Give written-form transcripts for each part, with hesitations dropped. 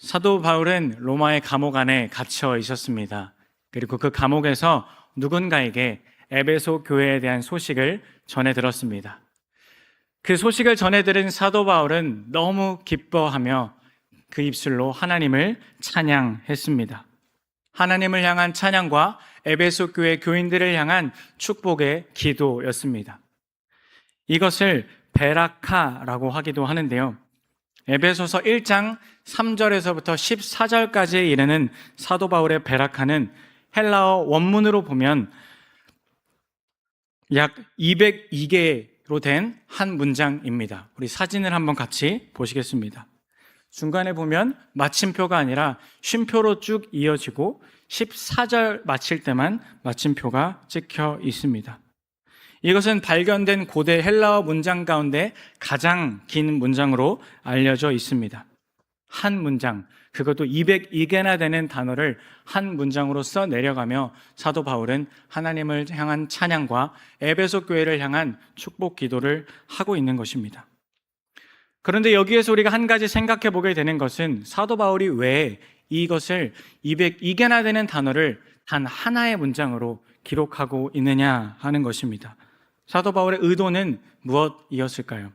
사도 바울은 로마의 감옥 안에 갇혀 있었습니다. 그리고 그 감옥에서 누군가에게 에베소 교회에 대한 소식을 전해 들었습니다. 그 소식을 전해 들은 사도 바울은 너무 기뻐하며 그 입술로 하나님을 찬양했습니다. 하나님을 향한 찬양과 에베소 교회 교인들을 향한 축복의 기도였습니다. 이것을 베라카라고 하기도 하는데요. 에베소서 1장 3절에서부터 14절까지에 이르는 사도 바울의 베라카는 헬라어 원문으로 보면 약 202개로 된 한 문장입니다. 우리 사진을 한번 같이 보시겠습니다. 중간에 보면 마침표가 아니라 쉼표로 쭉 이어지고 14절 마칠 때만 마침표가 찍혀 있습니다. 이것은 발견된 고대 헬라어 문장 가운데 가장 긴 문장으로 알려져 있습니다. 한 문장, 그것도 202개나 되는 단어를 한 문장으로 써 내려가며 사도 바울은 하나님을 향한 찬양과 에베소 교회를 향한 축복 기도를 하고 있는 것입니다. 그런데 여기에서 우리가 한 가지 생각해 보게 되는 것은 사도 바울이 왜 이것을 202개나 되는 단어를 단 하나의 문장으로 기록하고 있느냐 하는 것입니다. 사도 바울의 의도는 무엇이었을까요?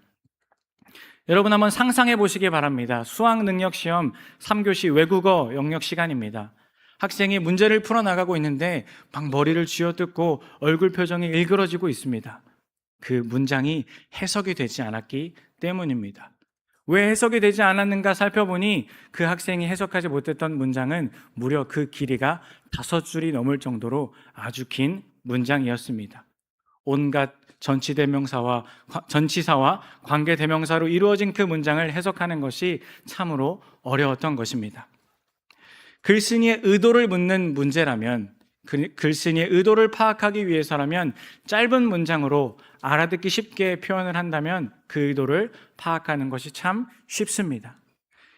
여러분 한번 상상해 보시기 바랍니다. 수학 능력 시험 3교시 외국어 영역 시간입니다. 학생이 문제를 풀어나가고 있는데 막 머리를 쥐어뜯고 얼굴 표정이 일그러지고 있습니다. 그 문장이 해석이 되지 않았기 때문입니다. 왜 해석이 되지 않았는가 살펴보니 그 학생이 해석하지 못했던 문장은 무려 그 길이가 5줄이 넘을 정도로 아주 긴 문장이었습니다. 온갖 전치사와 관계대명사로 이루어진 그 문장을 해석하는 것이 참으로 어려웠던 것입니다. 글쓴이의 의도를 묻는 문제라면, 글쓴이의 의도를 파악하기 위해서라면 짧은 문장으로 알아듣기 쉽게 표현을 한다면 그 의도를 파악하는 것이 참 쉽습니다.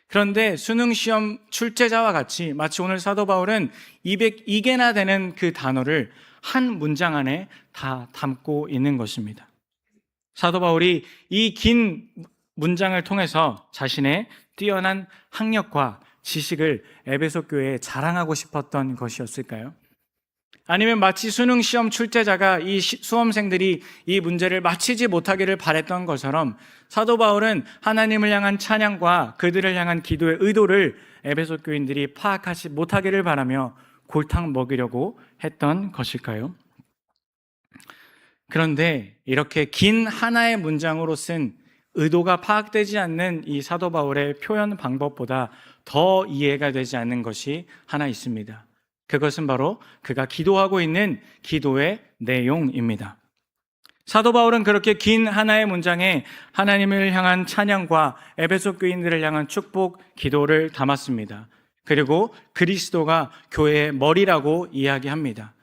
그런데 수능시험 출제자와 같이 마치 오늘 사도 바울은 202개나 되는 그 단어를 한 문장 안에 다 담고 있는 것입니다. 사도 바울이 이 긴 문장을 통해서 자신의 뛰어난 학력과 지식을 에베소 교회에 자랑하고 싶었던 것이었을까요? 아니면 마치 수능시험 출제자가 이 수험생들이 이 문제를 마치지 못하기를 바랬던 것처럼 사도 바울은 하나님을 향한 찬양과 그들을 향한 기도의 의도를 에베소 교인들이 파악하지 못하기를 바라며 골탕 먹이려고 했던 것일까요? 그런데 이렇게 긴 하나의 문장으로 쓴 의도가 파악되지 않는 이 사도 바울의 표현 방법보다 더 이해가 되지 않는 것이 하나 있습니다. 그것은 바로 그가 기도하고 있는 기도의 내용입니다. 사도 바울은 그렇게 긴 하나의 문장에 하나님을 향한 찬양과 에베소 교인들을 향한 축복 기도를 담았습니다. 그리고 그리스도가 교회의 머리라고 이야기합니다.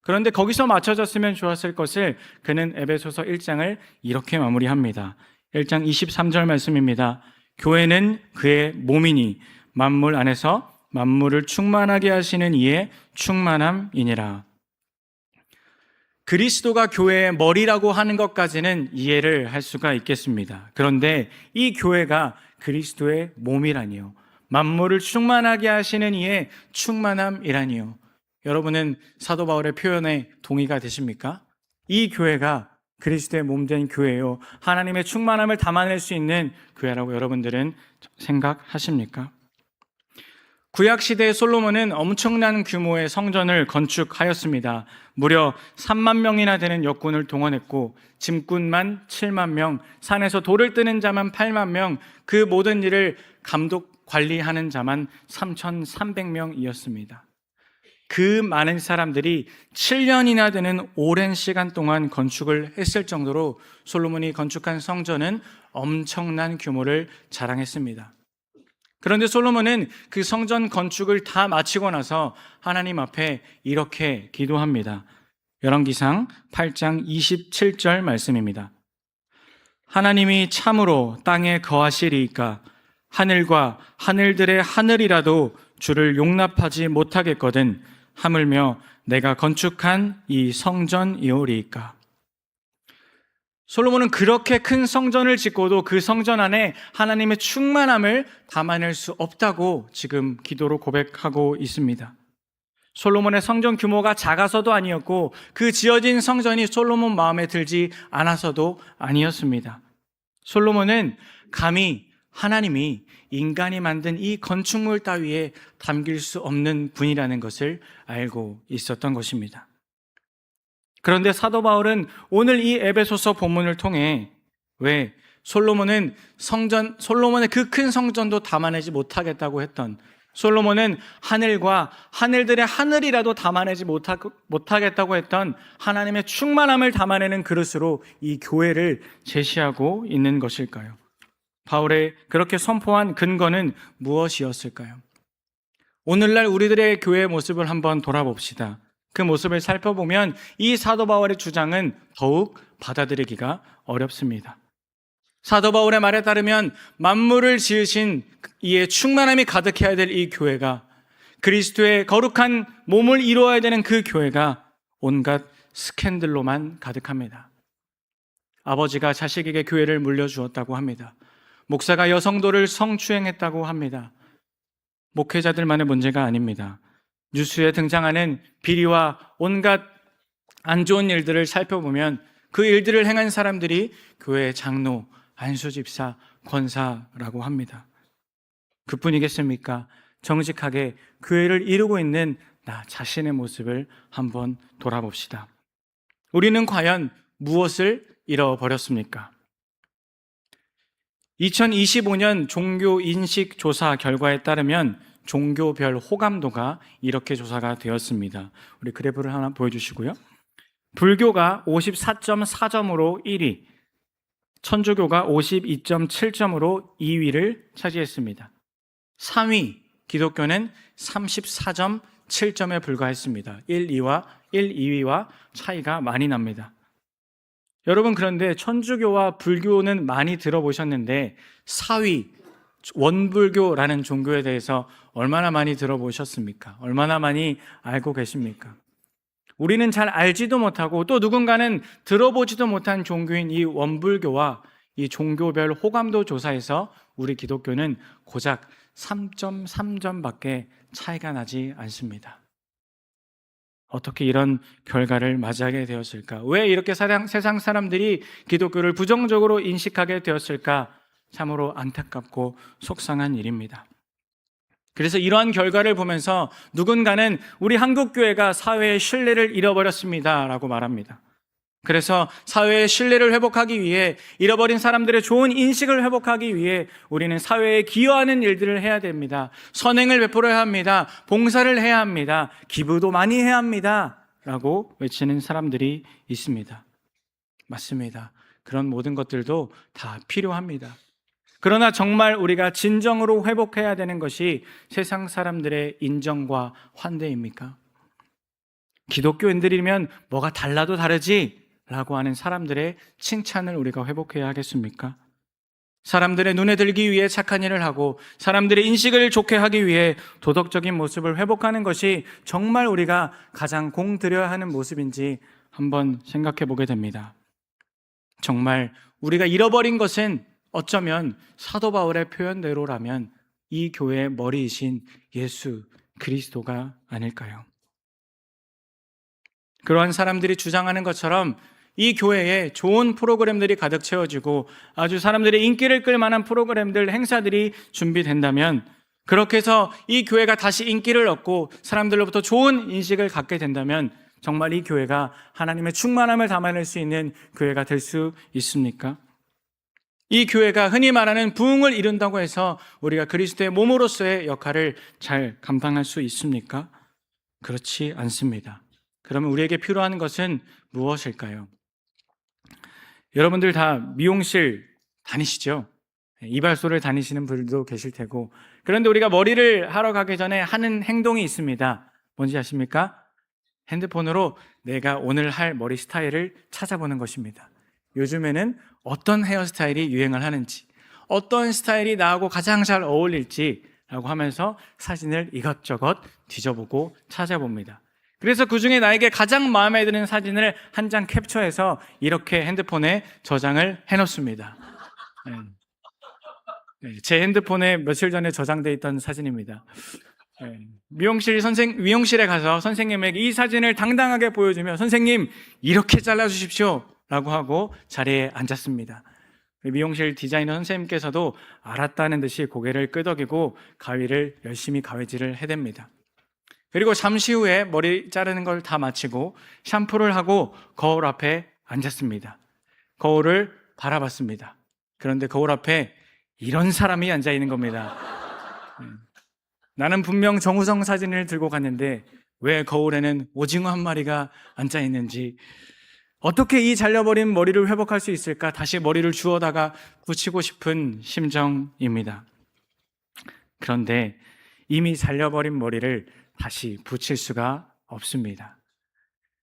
그런데 거기서 맞춰졌으면 좋았을 것을 그는 에베소서 1장을 이렇게 마무리합니다. 1장 23절 말씀입니다. 교회는 그의 몸이니 만물 안에서 만물을 충만하게 하시는 이의 충만함이니라. 그리스도가 교회의 머리라고 하는 것까지는 이해를 할 수가 있겠습니다. 그런데 이 교회가 그리스도의 몸이라니요, 만물을 충만하게 하시는 이의 충만함이라니요. 여러분은 사도 바울의 표현에 동의가 되십니까? 이 교회가 그리스도의 몸된 교회요, 하나님의 충만함을 담아낼 수 있는 교회라고 여러분들은 생각하십니까? 구약시대의 솔로몬은 엄청난 규모의 성전을 건축하였습니다. 무려 3만 명이나 되는 역군을 동원했고 짐꾼만 7만 명, 산에서 돌을 뜨는 자만 8만 명, 그 모든 일을 감독 관리하는 자만 3,300명이었습니다. 그 많은 사람들이 7년이나 되는 오랜 시간 동안 건축을 했을 정도로 솔로몬이 건축한 성전은 엄청난 규모를 자랑했습니다. 그런데 솔로몬은 그 성전 건축을 다 마치고 나서 하나님 앞에 이렇게 기도합니다. 열왕기상 8장 27절 말씀입니다. 하나님이 참으로 땅에 거하시리이까 하늘과 하늘들의 하늘이라도 주를 용납하지 못하겠거든 하물며 내가 건축한 이 성전이오리이까. 솔로몬은 그렇게 큰 성전을 짓고도 그 성전 안에 하나님의 충만함을 담아낼 수 없다고 지금 기도로 고백하고 있습니다. 솔로몬의 성전 규모가 작아서도 아니었고 그 지어진 성전이 솔로몬 마음에 들지 않아서도 아니었습니다. 솔로몬은 감히 하나님이 인간이 만든 이 건축물 따위에 담길 수 없는 분이라는 것을 알고 있었던 것입니다. 그런데 사도 바울은 오늘 이 에베소서 본문을 통해 왜 솔로몬의 그 큰 성전도 담아내지 못하겠다고 했던, 솔로몬은 하늘과 하늘들의 하늘이라도 담아내지 못하겠다고 했던 하나님의 충만함을 담아내는 그릇으로 이 교회를 제시하고 있는 것일까요? 바울의 그렇게 선포한 근거는 무엇이었을까요? 오늘날 우리들의 교회의 모습을 한번 돌아봅시다. 그 모습을 살펴보면 이 사도 바울의 주장은 더욱 받아들이기가 어렵습니다. 사도 바울의 말에 따르면 만물을 지으신 이의 충만함이 가득해야 될 이 교회가, 그리스도의 거룩한 몸을 이루어야 되는 그 교회가 온갖 스캔들로만 가득합니다. 아버지가 자식에게 교회를 물려주었다고 합니다. 목사가 여성도를 성추행했다고 합니다. 목회자들만의 문제가 아닙니다. 뉴스에 등장하는 비리와 온갖 안 좋은 일들을 살펴보면 그 일들을 행한 사람들이 교회의 장로, 안수집사, 권사라고 합니다. 그뿐이겠습니까? 정직하게 교회를 이루고 있는 나 자신의 모습을 한번 돌아봅시다. 우리는 과연 무엇을 잃어버렸습니까? 2025년 종교 인식 조사 결과에 따르면 종교별 호감도가 이렇게 조사가 되었습니다. 우리 그래프를 하나 보여주시고요. 불교가 54.4점으로 1위, 천주교가 52.7점으로 2위를 차지했습니다. 3위 기독교는 34.7점에 불과했습니다. 1, 2위와 차이가 많이 납니다. 여러분, 그런데 천주교와 불교는 많이 들어보셨는데 4위 원불교라는 종교에 대해서 얼마나 많이 들어보셨습니까? 얼마나 많이 알고 계십니까? 우리는 잘 알지도 못하고 또 누군가는 들어보지도 못한 종교인 이 원불교와 이 종교별 호감도 조사에서 우리 기독교는 고작 3.3점밖에 차이가 나지 않습니다. 어떻게 이런 결과를 맞이하게 되었을까? 왜 이렇게 세상 사람들이 기독교를 부정적으로 인식하게 되었을까? 참으로 안타깝고 속상한 일입니다. 그래서 이러한 결과를 보면서 누군가는 우리 한국교회가 사회의 신뢰를 잃어버렸습니다 라고 말합니다. 그래서 사회의 신뢰를 회복하기 위해, 잃어버린 사람들의 좋은 인식을 회복하기 위해 우리는 사회에 기여하는 일들을 해야 됩니다. 선행을 베풀어야 합니다. 봉사를 해야 합니다. 기부도 많이 해야 합니다 라고 외치는 사람들이 있습니다. 맞습니다. 그런 모든 것들도 다 필요합니다. 그러나 정말 우리가 진정으로 회복해야 되는 것이 세상 사람들의 인정과 환대입니까? 기독교인들이면 뭐가 달라도 다르지 라고 하는 사람들의 칭찬을 우리가 회복해야 하겠습니까? 사람들의 눈에 들기 위해 착한 일을 하고 사람들의 인식을 좋게 하기 위해 도덕적인 모습을 회복하는 것이 정말 우리가 가장 공들여야 하는 모습인지 한번 생각해 보게 됩니다. 정말 우리가 잃어버린 것은 어쩌면 사도 바울의 표현대로라면 이 교회의 머리이신 예수 그리스도가 아닐까요? 그러한 사람들이 주장하는 것처럼 이 교회에 좋은 프로그램들이 가득 채워지고 아주 사람들의 인기를 끌 만한 프로그램들, 행사들이 준비된다면, 그렇게 해서 이 교회가 다시 인기를 얻고 사람들로부터 좋은 인식을 갖게 된다면 정말 이 교회가 하나님의 충만함을 담아낼 수 있는 교회가 될 수 있습니까? 이 교회가 흔히 말하는 부흥을 이룬다고 해서 우리가 그리스도의 몸으로서의 역할을 잘 감당할 수 있습니까? 그렇지 않습니다. 그러면 우리에게 필요한 것은 무엇일까요? 여러분들 다 미용실 다니시죠? 이발소를 다니시는 분들도 계실 테고, 그런데 우리가 머리를 하러 가기 전에 하는 행동이 있습니다. 뭔지 아십니까? 핸드폰으로 내가 오늘 할 머리 스타일을 찾아보는 것입니다. 요즘에는 어떤 헤어스타일이 유행을 하는지, 어떤 스타일이 나하고 가장 잘 어울릴지 라고 하면서 사진을 이것저것 뒤져보고 찾아봅니다. 그래서 그 중에 나에게 가장 마음에 드는 사진을 한 장 캡처해서 이렇게 핸드폰에 저장을 해놓습니다. 네. 네, 제 핸드폰에 며칠 전에 저장돼 있던 사진입니다. 네, 미용실에 가서 선생님에게 이 사진을 당당하게 보여주며 선생님 이렇게 잘라주십시오 라고 하고 자리에 앉았습니다. 미용실 디자이너 선생님께서도 알았다는 듯이 고개를 끄덕이고 가위를 열심히 가위질을 해댑니다. 그리고 잠시 후에 머리 자르는 걸 다 마치고 샴푸를 하고 거울 앞에 앉았습니다. 거울을 바라봤습니다. 그런데 거울 앞에 이런 사람이 앉아 있는 겁니다. 나는 분명 정우성 사진을 들고 갔는데 왜 거울에는 오징어 한 마리가 앉아 있는지, 어떻게 이 잘려버린 머리를 회복할 수 있을까 다시 머리를 주워다가 붙이고 싶은 심정입니다. 그런데 이미 잘려버린 머리를 다시 붙일 수가 없습니다.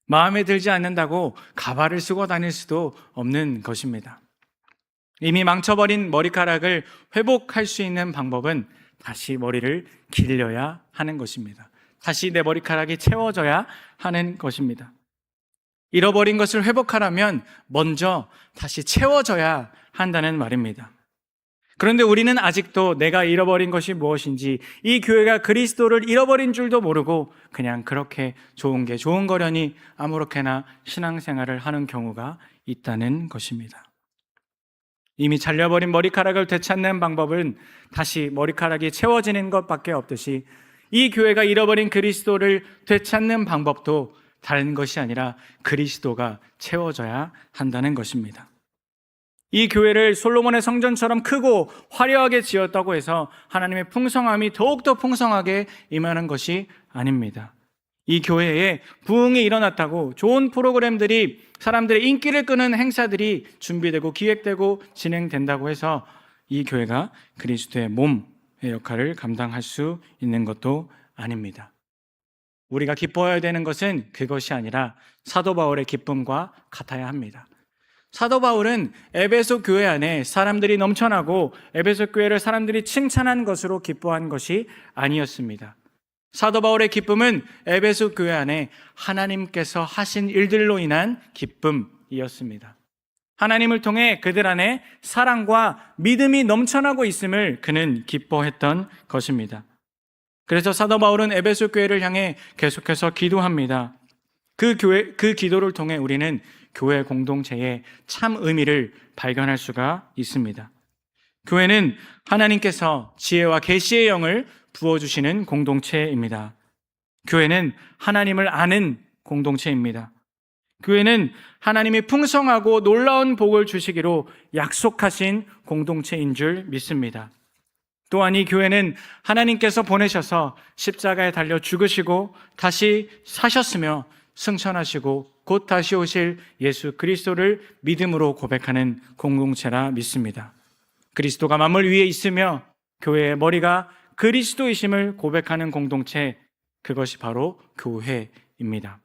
마음에 들지 않는다고 가발을 쓰고 다닐 수도 없는 것입니다. 이미 망쳐버린 머리카락을 회복할 수 있는 방법은 다시 머리를 길려야 하는 것입니다. 다시 내 머리카락이 채워져야 하는 것입니다. 잃어버린 것을 회복하려면 먼저 다시 채워져야 한다는 말입니다. 그런데 우리는 아직도 내가 잃어버린 것이 무엇인지, 이 교회가 그리스도를 잃어버린 줄도 모르고 그냥 그렇게 좋은 게 좋은 거려니 아무렇게나 신앙생활을 하는 경우가 있다는 것입니다. 이미 잘려버린 머리카락을 되찾는 방법은 다시 머리카락이 채워지는 것밖에 없듯이 이 교회가 잃어버린 그리스도를 되찾는 방법도 다른 것이 아니라 그리스도가 채워져야 한다는 것입니다. 이 교회를 솔로몬의 성전처럼 크고 화려하게 지었다고 해서 하나님의 풍성함이 더욱더 풍성하게 임하는 것이 아닙니다. 이 교회에 부흥이 일어났다고 좋은 프로그램들이, 사람들의 인기를 끄는 행사들이 준비되고 기획되고 진행된다고 해서 이 교회가 그리스도의 몸의 역할을 감당할 수 있는 것도 아닙니다. 우리가 기뻐해야 되는 것은 그것이 아니라 사도 바울의 기쁨과 같아야 합니다. 사도 바울은 에베소 교회 안에 사람들이 넘쳐나고 에베소 교회를 사람들이 칭찬한 것으로 기뻐한 것이 아니었습니다. 사도 바울의 기쁨은 에베소 교회 안에 하나님께서 하신 일들로 인한 기쁨이었습니다. 하나님을 통해 그들 안에 사랑과 믿음이 넘쳐나고 있음을 그는 기뻐했던 것입니다. 그래서 사도 바울은 에베소 교회를 향해 계속해서 기도합니다. 그 기도를 통해 우리는 교회 공동체의 참 의미를 발견할 수가 있습니다. 교회는 하나님께서 지혜와 계시의 영을 부어주시는 공동체입니다. 교회는 하나님을 아는 공동체입니다. 교회는 하나님이 풍성하고 놀라운 복을 주시기로 약속하신 공동체인 줄 믿습니다. 또한 이 교회는 하나님께서 보내셔서 십자가에 달려 죽으시고 다시 사셨으며 승천하시고 곧 다시 오실 예수 그리스도를 믿음으로 고백하는 공동체라 믿습니다. 그리스도가 만물 위에 있으며 교회의 머리가 그리스도이심을 고백하는 공동체, 그것이 바로 교회입니다.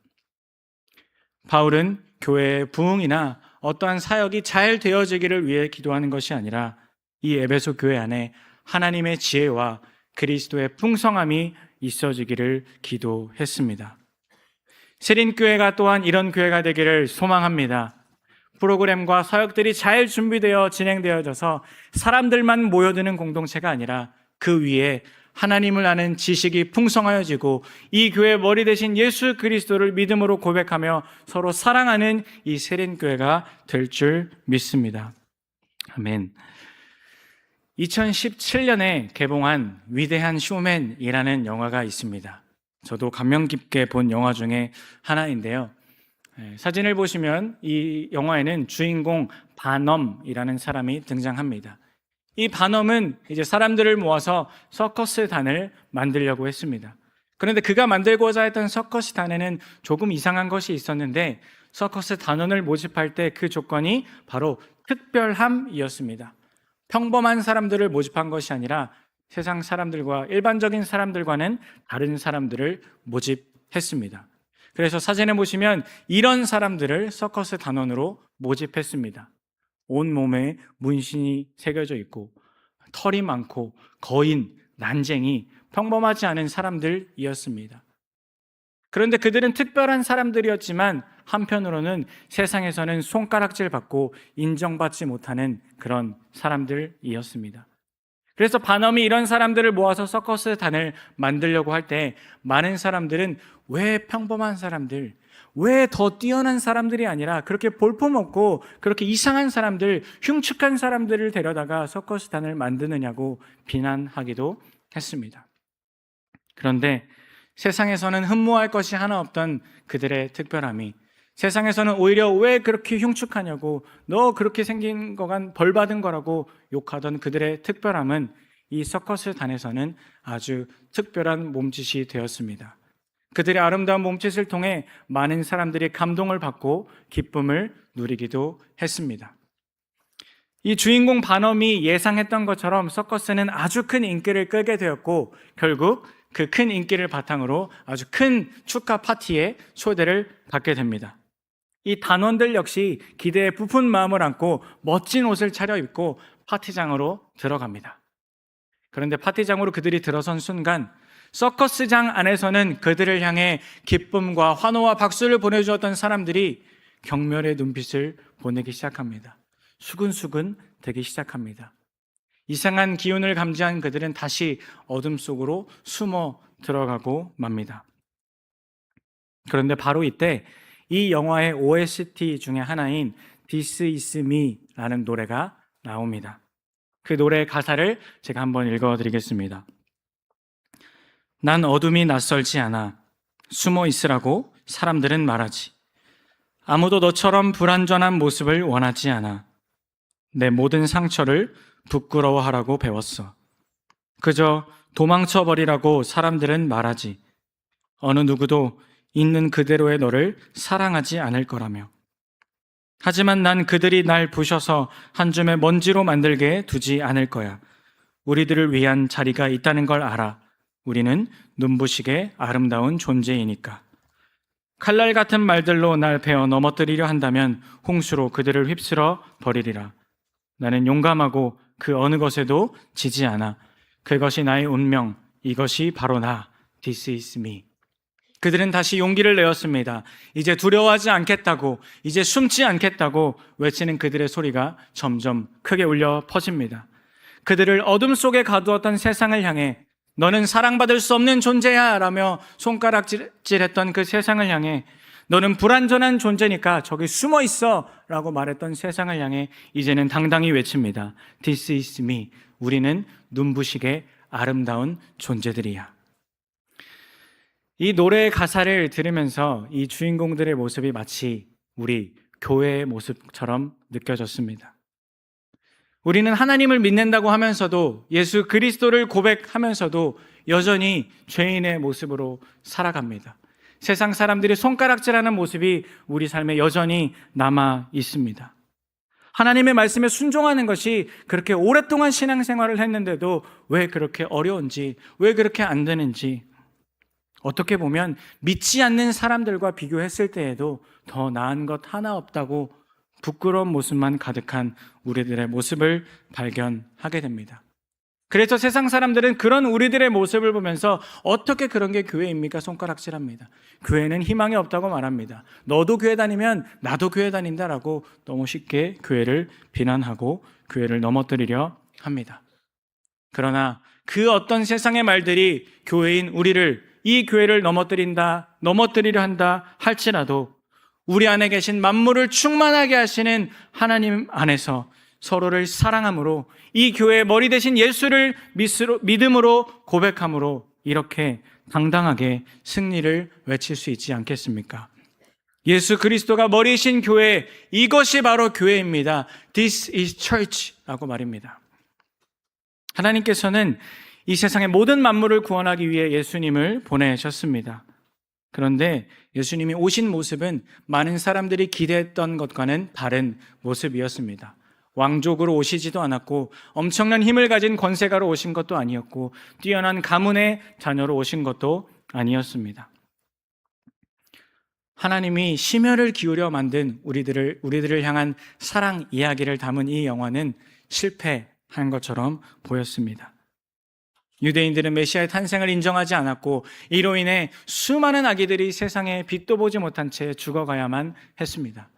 바울은 교회의 부흥이나 어떠한 사역이 잘 되어지기를 위해 기도하는 것이 아니라 이 에베소 교회 안에 하나님의 지혜와 그리스도의 풍성함이 있어지기를 기도했습니다. 세린교회가 또한 이런 교회가 되기를 소망합니다. 프로그램과 사역들이 잘 준비되어 진행되어져서 사람들만 모여드는 공동체가 아니라 그 위에 하나님을 아는 지식이 풍성하여지고 이 교회의 머리 대신 예수 그리스도를 믿음으로 고백하며 서로 사랑하는 이 세린교회가 될 줄 믿습니다. 아멘. 2017년에 개봉한 위대한 쇼맨이라는 영화가 있습니다. 저도 감명 깊게 본 영화 중에 하나인데요. 사진을 보시면 이 영화에는 주인공 바넘이라는 사람이 등장합니다. 이 바넘은 이제 사람들을 모아서 서커스 단을 만들려고 했습니다. 그런데 그가 만들고자 했던 서커스 단에는 조금 이상한 것이 있었는데 서커스 단원을 모집할 때 그 조건이 바로 특별함이었습니다. 평범한 사람들을 모집한 것이 아니라 세상 사람들과 일반적인 사람들과는 다른 사람들을 모집했습니다. 그래서 사진에 보시면 이런 사람들을 서커스 단원으로 모집했습니다. 온몸에 문신이 새겨져 있고 털이 많고 거인, 난쟁이, 평범하지 않은 사람들이었습니다. 그런데 그들은 특별한 사람들이었지만 한편으로는 세상에서는 손가락질 받고 인정받지 못하는 그런 사람들이었습니다. 그래서 반엄이 이런 사람들을 모아서 서커스 단을 만들려고 할 때 많은 사람들은 왜 평범한 사람들, 왜 더 뛰어난 사람들이 아니라 그렇게 볼품없고 그렇게 이상한 사람들, 흉측한 사람들을 데려다가 서커스 단을 만드느냐고 비난하기도 했습니다. 그런데 세상에서는 흠모할 것이 하나 없던 그들의 특별함이 세상에서는 오히려 왜 그렇게 흉측하냐고, 너 그렇게 생긴 거간 벌 받은 거라고 욕하던 그들의 특별함은 이 서커스 단에서는 아주 특별한 몸짓이 되었습니다. 그들의 아름다운 몸짓을 통해 많은 사람들이 감동을 받고 기쁨을 누리기도 했습니다. 이 주인공 반엄이 예상했던 것처럼 서커스는 아주 큰 인기를 끌게 되었고 결국 그 큰 인기를 바탕으로 아주 큰 축하 파티에 초대를 받게 됩니다. 이 단원들 역시 기대에 부푼 마음을 안고 멋진 옷을 차려입고 파티장으로 들어갑니다. 그런데 파티장으로 그들이 들어선 순간 서커스장 안에서는 그들을 향해 기쁨과 환호와 박수를 보내주었던 사람들이 경멸의 눈빛을 보내기 시작합니다. 수근수근 되기 시작합니다. 이상한 기운을 감지한 그들은 다시 어둠 속으로 숨어 들어가고 맙니다. 그런데 바로 이때 이 영화의 OST 중에 하나인 This Is Me라는 노래가 나옵니다. 그 노래의 가사를 제가 한번 읽어드리겠습니다. 난 어둠이 낯설지 않아. 숨어 있으라고 사람들은 말하지. 아무도 너처럼 불완전한 모습을 원하지 않아. 내 모든 상처를 부끄러워하라고 배웠어. 그저 도망쳐버리라고 사람들은 말하지. 어느 누구도 있는 그대로의 너를 사랑하지 않을 거라며. 하지만 난 그들이 날 부셔서 한 줌의 먼지로 만들게 두지 않을 거야. 우리들을 위한 자리가 있다는 걸 알아. 우리는 눈부시게 아름다운 존재이니까. 칼날 같은 말들로 날 베어 넘어뜨리려 한다면 홍수로 그들을 휩쓸어 버리리라. 나는 용감하고 그 어느 것에도 지지 않아. 그것이 나의 운명. 이것이 바로 나. This is me. 그들은 다시 용기를 내었습니다. 이제 두려워하지 않겠다고, 이제 숨지 않겠다고 외치는 그들의 소리가 점점 크게 울려 퍼집니다. 그들을 어둠 속에 가두었던 세상을 향해 너는 사랑받을 수 없는 존재야 라며 손가락질했던 그 세상을 향해 너는 불완전한 존재니까 저기 숨어 있어 라고 말했던 세상을 향해 이제는 당당히 외칩니다. This is me. 우리는 눈부시게 아름다운 존재들이야. 이 노래의 가사를 들으면서 이 주인공들의 모습이 마치 우리 교회의 모습처럼 느껴졌습니다. 우리는 하나님을 믿는다고 하면서도 예수 그리스도를 고백하면서도 여전히 죄인의 모습으로 살아갑니다. 세상 사람들이 손가락질하는 모습이 우리 삶에 여전히 남아 있습니다. 하나님의 말씀에 순종하는 것이 그렇게 오랫동안 신앙생활을 했는데도 왜 그렇게 어려운지, 왜 그렇게 안 되는지, 어떻게 보면 믿지 않는 사람들과 비교했을 때에도 더 나은 것 하나 없다고 부끄러운 모습만 가득한 우리들의 모습을 발견하게 됩니다. 그래서 세상 사람들은 그런 우리들의 모습을 보면서 어떻게 그런 게 교회입니까? 손가락질합니다. 교회는 희망이 없다고 말합니다. 너도 교회 다니면 나도 교회 다닌다라고 너무 쉽게 교회를 비난하고 교회를 넘어뜨리려 합니다. 그러나 그 어떤 세상의 말들이 교회인 우리를, 이 교회를 넘어뜨리려 한다 할지라도 우리 안에 계신 만물을 충만하게 하시는 하나님 안에서 서로를 사랑함으로 이 교회의 머리 되신 예수를 믿음으로 고백함으로 이렇게 당당하게 승리를 외칠 수 있지 않겠습니까? 예수 그리스도가 머리이신 교회, 이것이 바로 교회입니다. This is church 라고 말입니다. 하나님께서는 이 세상의 모든 만물을 구원하기 위해 예수님을 보내셨습니다. 그런데 예수님이 오신 모습은 많은 사람들이 기대했던 것과는 다른 모습이었습니다. 왕족으로 오시지도 않았고 엄청난 힘을 가진 권세가로 오신 것도 아니었고 뛰어난 가문의 자녀로 오신 것도 아니었습니다. 하나님이 심혈을 기울여 만든 우리들을 향한 사랑 이야기를 담은 이 영화는 실패한 것처럼 보였습니다. 유대인들은 메시아의 탄생을 인정하지 않았고 이로 인해 수많은 아기들이 세상에 빛도 보지 못한 채 죽어가야만 했습니다.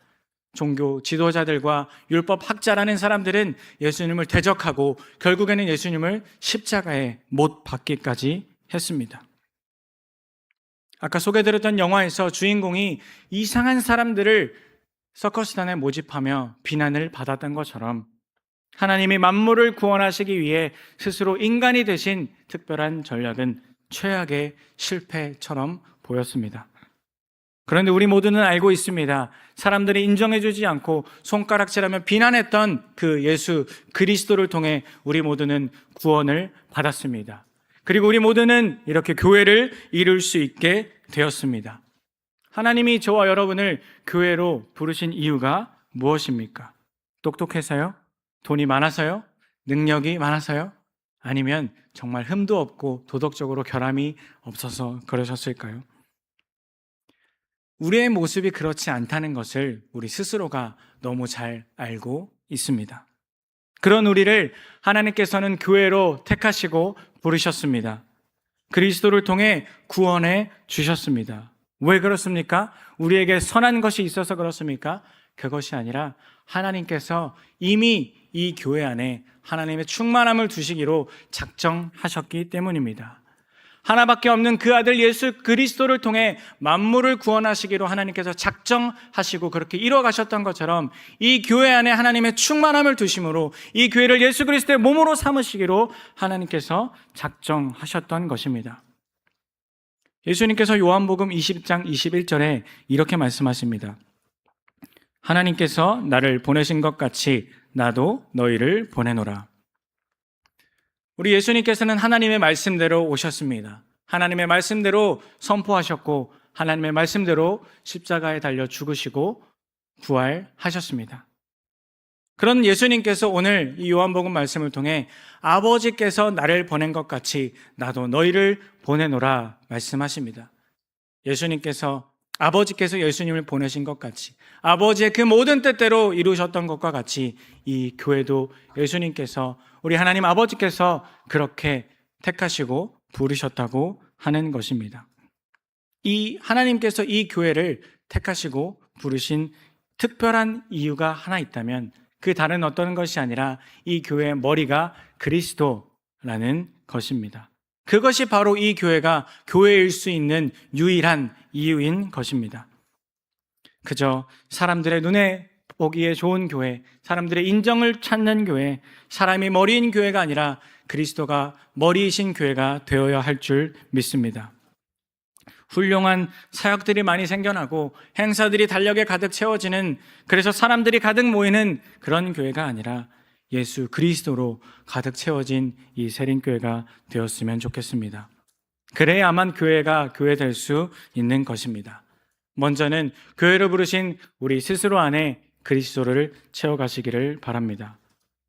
종교 지도자들과 율법 학자라는 사람들은 예수님을 대적하고 결국에는 예수님을 십자가에 못 박기까지 했습니다. 아까 소개드렸던 영화에서 주인공이 이상한 사람들을 서커스단에 모집하며 비난을 받았던 것처럼 하나님이 만물을 구원하시기 위해 스스로 인간이 되신 특별한 전략은 최악의 실패처럼 보였습니다. 그런데 우리 모두는 알고 있습니다. 사람들이 인정해주지 않고 손가락질하며 비난했던 그 예수 그리스도를 통해 우리 모두는 구원을 받았습니다. 그리고 우리 모두는 이렇게 교회를 이룰 수 있게 되었습니다. 하나님이 저와 여러분을 교회로 부르신 이유가 무엇입니까? 똑똑해서요? 돈이 많아서요? 능력이 많아서요? 아니면 정말 흠도 없고 도덕적으로 결함이 없어서 그러셨을까요? 우리의 모습이 그렇지 않다는 것을 우리 스스로가 너무 잘 알고 있습니다. 그런 우리를 하나님께서는 교회로 택하시고 부르셨습니다. 그리스도를 통해 구원해 주셨습니다. 왜 그렇습니까? 우리에게 선한 것이 있어서 그렇습니까? 그것이 아니라 하나님께서 이미 이 교회 안에 하나님의 충만함을 두시기로 작정하셨기 때문입니다. 하나밖에 없는 그 아들 예수 그리스도를 통해 만물을 구원하시기로 하나님께서 작정하시고 그렇게 이뤄가셨던 것처럼 이 교회 안에 하나님의 충만함을 두심으로 이 교회를 예수 그리스도의 몸으로 삼으시기로 하나님께서 작정하셨던 것입니다. 예수님께서 요한복음 20장 21절에 이렇게 말씀하십니다. 하나님께서 나를 보내신 것 같이 나도 너희를 보내노라. 우리 예수님께서는 하나님의 말씀대로 오셨습니다. 하나님의 말씀대로 선포하셨고 하나님의 말씀대로 십자가에 달려 죽으시고 부활하셨습니다. 그런 예수님께서 오늘 이 요한복음 말씀을 통해 아버지께서 나를 보낸 것 같이 나도 너희를 보내노라 말씀하십니다. 아버지께서 예수님을 보내신 것 같이 아버지의 그 모든 뜻대로 이루셨던 것과 같이 이 교회도 예수님께서 우리 하나님 아버지께서 그렇게 택하시고 부르셨다고 하는 것입니다. 이 하나님께서 이 교회를 택하시고 부르신 특별한 이유가 하나 있다면 그 다른 어떤 것이 아니라 이 교회의 머리가 그리스도라는 것입니다. 그것이 바로 이 교회가 교회일 수 있는 유일한 이유인 것입니다. 그저 사람들의 눈에 보기에 좋은 교회, 사람들의 인정을 찾는 교회, 사람이 머리인 교회가 아니라 그리스도가 머리이신 교회가 되어야 할 줄 믿습니다. 훌륭한 사역들이 많이 생겨나고 행사들이 달력에 가득 채워지는, 그래서 사람들이 가득 모이는 그런 교회가 아니라 예수 그리스도로 가득 채워진 이 세린교회가 되었으면 좋겠습니다. 그래야만 교회가 교회 될 수 있는 것입니다. 먼저는 교회로 부르신 우리 스스로 안에 그리스도를 채워가시기를 바랍니다.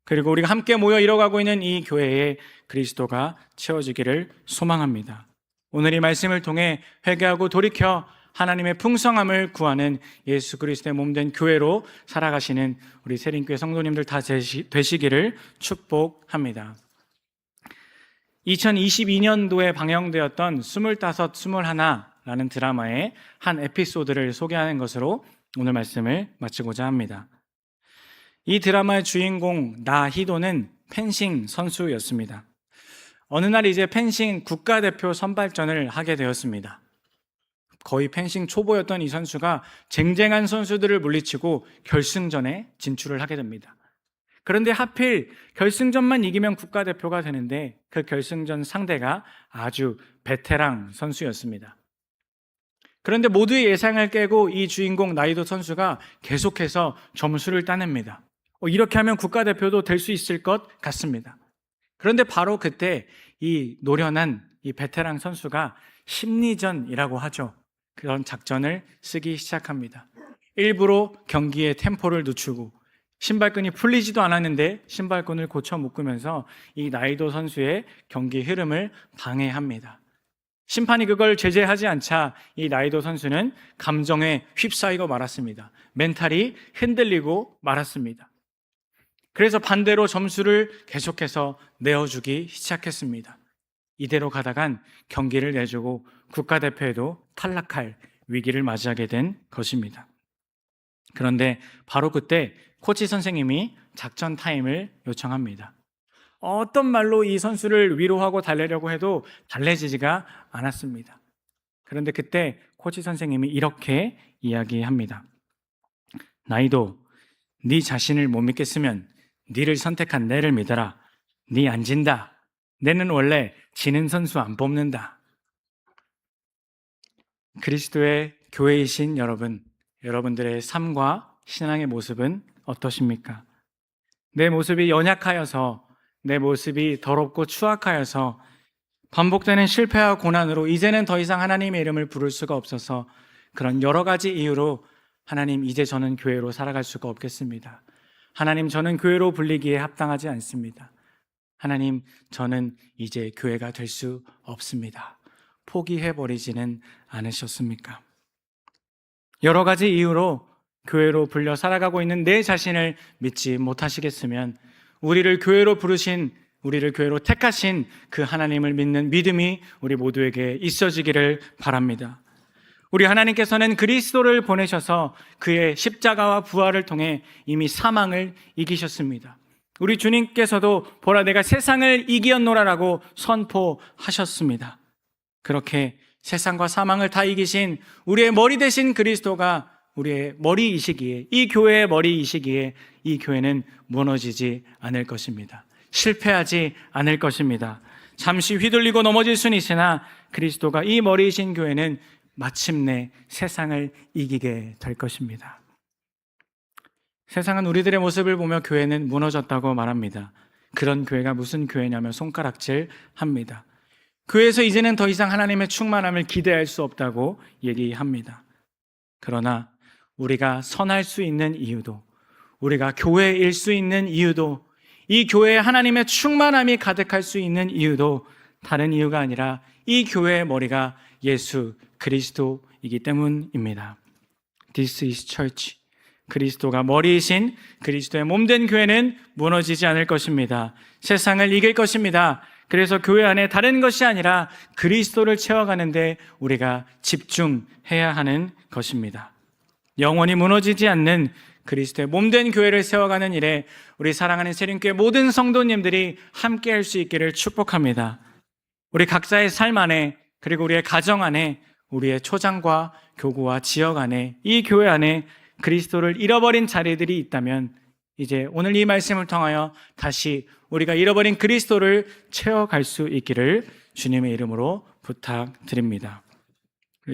그리고 우리가 함께 모여 이뤄가고 있는 이 교회에 그리스도가 채워지기를 소망합니다. 오늘 이 말씀을 통해 회개하고 돌이켜 하나님의 풍성함을 구하는 예수 그리스도의 몸된 교회로 살아가시는 우리 세린교회 성도님들 다 되시기를 축복합니다. 2022년도에 방영되었던 25, 21라는 드라마의 한 에피소드를 소개하는 것으로 오늘 말씀을 마치고자 합니다. 이 드라마의 주인공 나희도는 펜싱 선수였습니다. 어느 날 이제 펜싱 국가대표 선발전을 하게 되었습니다. 거의 펜싱 초보였던 이 선수가 쟁쟁한 선수들을 물리치고 결승전에 진출을 하게 됩니다. 그런데 하필 결승전만 이기면 국가대표가 되는데 그 결승전 상대가 아주 베테랑 선수였습니다. 그런데 모두의 예상을 깨고 이 주인공 나이도 선수가 계속해서 점수를 따냅니다. 이렇게 하면 국가대표도 될 수 있을 것 같습니다. 그런데 바로 그때 이 노련한 이 베테랑 선수가 심리전이라고 하죠. 그런 작전을 쓰기 시작합니다. 일부러 경기의 템포를 늦추고 신발끈이 풀리지도 않았는데 신발끈을 고쳐 묶으면서 이 나이도 선수의 경기 흐름을 방해합니다. 심판이 그걸 제재하지 않자 이 나이도 선수는 감정에 휩싸이고 말았습니다. 멘탈이 흔들리고 말았습니다. 그래서 반대로 점수를 계속해서 내어주기 시작했습니다. 이대로 가다간 경기를 내주고 국가대표에도 탈락할 위기를 맞이하게 된 것입니다. 그런데 바로 그때 코치 선생님이 작전 타임을 요청합니다. 어떤 말로 이 선수를 위로하고 달래려고 해도 달래지지가 않았습니다. 그런데 그때 코치 선생님이 이렇게 이야기합니다. 나이도 네 자신을 못 믿겠으면 네를 선택한 내를 믿어라. 네 안 진다. 내는 원래 지는 선수 안 뽑는다. 그리스도의 교회이신 여러분, 여러분들의 삶과 신앙의 모습은 어떠십니까? 내 모습이 연약하여서, 내 모습이 더럽고 추악하여서, 반복되는 실패와 고난으로 이제는 더 이상 하나님의 이름을 부를 수가 없어서 그런 여러 가지 이유로 하나님, 이제 저는 교회로 살아갈 수가 없겠습니다. 하나님, 저는 교회로 불리기에 합당하지 않습니다. 하나님, 저는 이제 교회가 될 수 없습니다. 포기해버리지는 않으셨습니까? 여러 가지 이유로 교회로 불려 살아가고 있는 내 자신을 믿지 못하시겠으면 우리를 교회로 부르신, 우리를 교회로 택하신 그 하나님을 믿는 믿음이 우리 모두에게 있어지기를 바랍니다. 우리 하나님께서는 그리스도를 보내셔서 그의 십자가와 부활을 통해 이미 사망을 이기셨습니다. 우리 주님께서도 보라 내가 세상을 이기었노라라고 선포하셨습니다. 그렇게 세상과 사망을 다 이기신 우리의 머리 되신 그리스도가 우리의 머리이시기에, 이 교회의 머리이시기에 이 교회는 무너지지 않을 것입니다. 실패하지 않을 것입니다. 잠시 휘둘리고 넘어질 수는 있으나 그리스도가 이 머리이신 교회는 마침내 세상을 이기게 될 것입니다. 세상은 우리들의 모습을 보며 교회는 무너졌다고 말합니다. 그런 교회가 무슨 교회냐면 손가락질 합니다. 교회에서 이제는 더 이상 하나님의 충만함을 기대할 수 없다고 얘기합니다. 그러나 우리가 선할 수 있는 이유도, 우리가 교회일 수 있는 이유도, 이 교회에 하나님의 충만함이 가득할 수 있는 이유도 다른 이유가 아니라 이 교회의 머리가 예수 그리스도이기 때문입니다. This is church. 그리스도가 머리이신 그리스도의 몸된 교회는 무너지지 않을 것입니다. 세상을 이길 것입니다. 그래서 교회 안에 다른 것이 아니라 그리스도를 채워가는데 우리가 집중해야 하는 것입니다. 영원히 무너지지 않는 그리스도의 몸된 교회를 세워가는 일에 우리 사랑하는 세림교회 모든 성도님들이 함께 할 수 있기를 축복합니다. 우리 각자의 삶 안에, 그리고 우리의 가정 안에, 우리의 초장과 교구와 지역 안에, 이 교회 안에 그리스도를 잃어버린 자리들이 있다면 이제 오늘 이 말씀을 통하여 다시 우리가 잃어버린 그리스도를 채워갈 수 있기를 주님의 이름으로 부탁드립니다.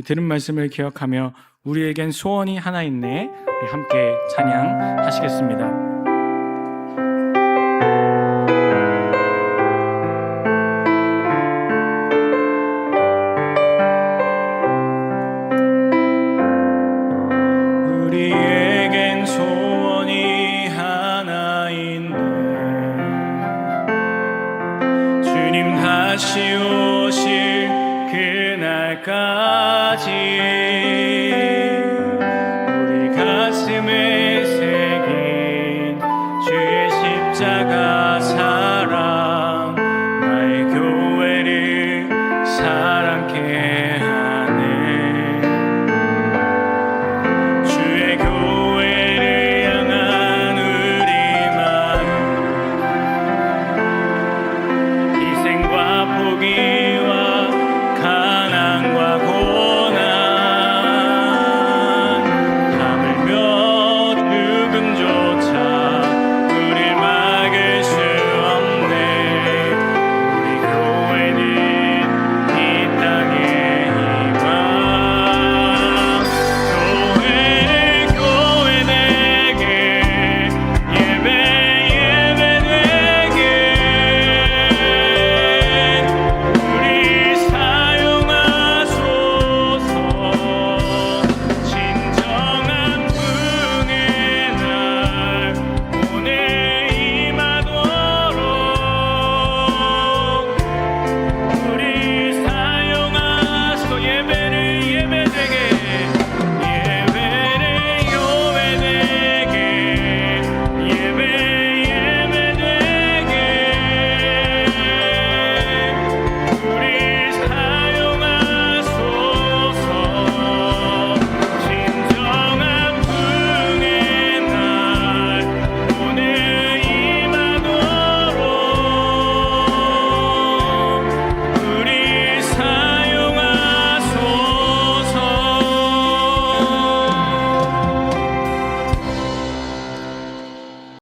들은 말씀을 기억하며 우리에겐 소원이 하나 있네, 우리 함께 찬양하시겠습니다. 우리에겐 소원이 하나 있네, 주님 다시 오실 그날까지